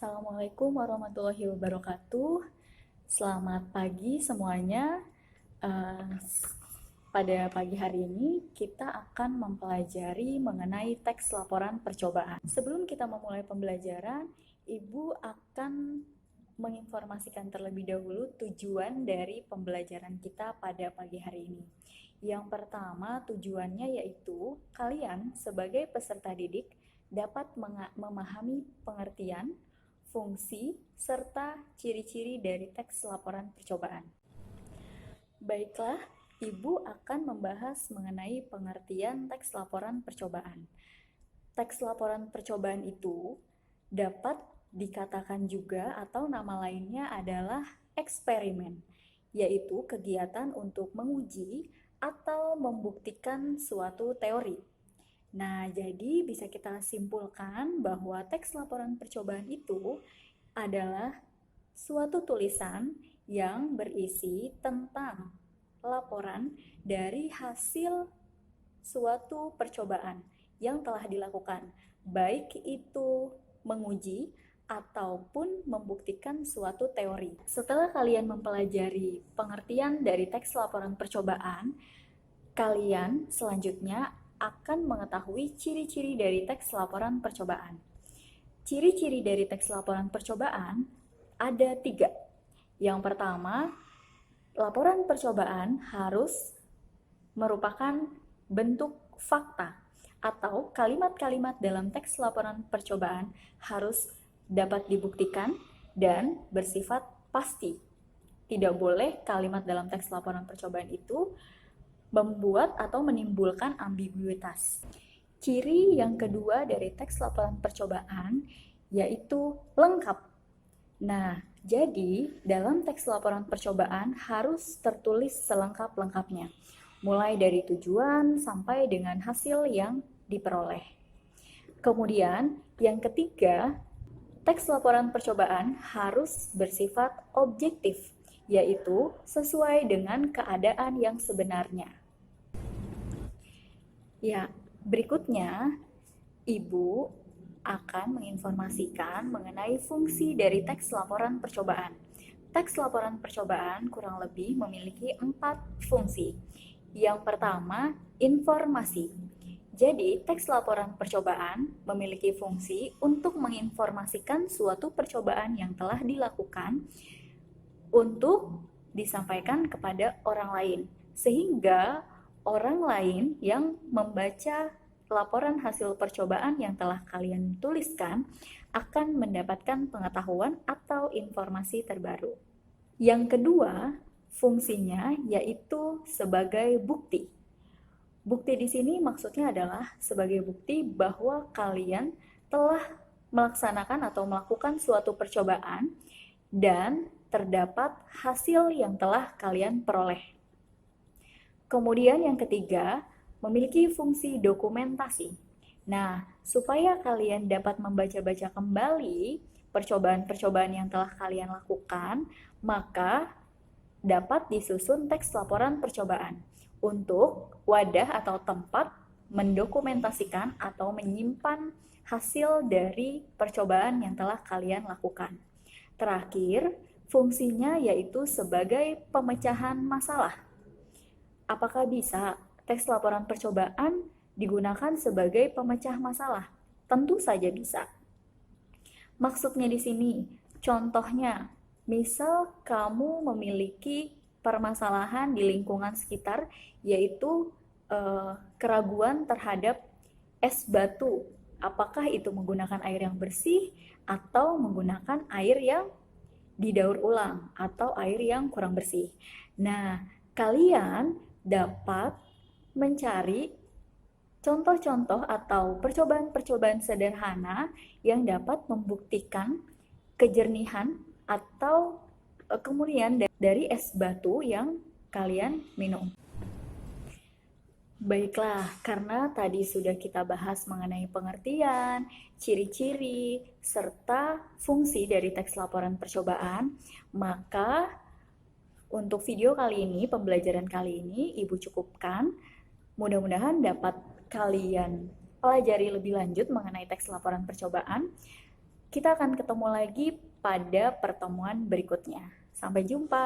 Assalamualaikum warahmatullahi wabarakatuh. Selamat pagi semuanya. Eh, Pada pagi hari ini kita akan mempelajari mengenai teks laporan percobaan. Sebelum kita memulai pembelajaran, Ibu akan menginformasikan terlebih dahulu tujuan dari pembelajaran kita pada pagi hari ini. Yang pertama, tujuannya yaitu kalian sebagai peserta didik dapat memahami pengertian, fungsi, serta ciri-ciri dari teks laporan percobaan. Baiklah, Ibu akan membahas mengenai pengertian teks laporan percobaan. Teks laporan percobaan itu dapat dikatakan juga atau nama lainnya adalah eksperimen, yaitu kegiatan untuk menguji atau membuktikan suatu teori. Nah, jadi bisa kita simpulkan bahwa teks laporan percobaan itu adalah suatu tulisan yang berisi tentang laporan dari hasil suatu percobaan yang telah dilakukan, baik itu menguji ataupun membuktikan suatu teori. Setelah kalian mempelajari pengertian dari teks laporan percobaan, kalian selanjutnya akan mengetahui ciri-ciri dari teks laporan percobaan. Ciri-ciri dari teks laporan percobaan ada 3. Yang pertama, laporan percobaan harus merupakan bentuk fakta atau kalimat-kalimat dalam teks laporan percobaan harus dapat dibuktikan dan bersifat pasti. Tidak boleh kalimat dalam teks laporan percobaan itu membuat atau menimbulkan ambiguitas. Ciri yang kedua dari teks laporan percobaan yaitu lengkap. Nah, jadi dalam teks laporan percobaan harus tertulis selengkap-lengkapnya, mulai dari tujuan sampai dengan hasil yang diperoleh. Kemudian, yang ketiga, teks laporan percobaan harus bersifat objektif, yaitu sesuai dengan keadaan yang sebenarnya. Ya, berikutnya Ibu akan menginformasikan mengenai fungsi dari teks laporan percobaan. Teks laporan percobaan kurang lebih memiliki 4 fungsi. Yang pertama, informasi. Jadi, teks laporan percobaan memiliki fungsi untuk menginformasikan suatu percobaan yang telah dilakukan untuk disampaikan kepada orang lain, sehingga orang lain yang membaca laporan hasil percobaan yang telah kalian tuliskan akan mendapatkan pengetahuan atau informasi terbaru. Yang kedua, fungsinya yaitu sebagai bukti. Bukti di sini maksudnya adalah sebagai bukti bahwa kalian telah melaksanakan atau melakukan suatu percobaan dan terdapat hasil yang telah kalian peroleh. Kemudian yang ketiga, memiliki fungsi dokumentasi. Nah, supaya kalian dapat membaca-baca kembali percobaan-percobaan yang telah kalian lakukan, maka dapat disusun teks laporan percobaan untuk wadah atau tempat mendokumentasikan atau menyimpan hasil dari percobaan yang telah kalian lakukan. Terakhir, fungsinya yaitu sebagai pemecahan masalah. Apakah bisa teks laporan percobaan digunakan sebagai pemecah masalah? Tentu saja bisa. Maksudnya di sini, contohnya, misal kamu memiliki permasalahan di lingkungan sekitar, yaitu keraguan terhadap es batu. Apakah itu menggunakan air yang bersih atau menggunakan air yang didaur ulang atau air yang kurang bersih. Nah, kalian dapat mencari contoh-contoh atau percobaan-percobaan sederhana yang dapat membuktikan kejernihan atau kemurnian dari es batu yang kalian minum. Baiklah, karena tadi sudah kita bahas mengenai pengertian, ciri-ciri, serta fungsi dari teks laporan percobaan, maka untuk video kali ini, pembelajaran kali ini, Ibu cukupkan. Mudah-mudahan dapat kalian pelajari lebih lanjut mengenai teks laporan percobaan. Kita akan ketemu lagi pada pertemuan berikutnya. Sampai jumpa.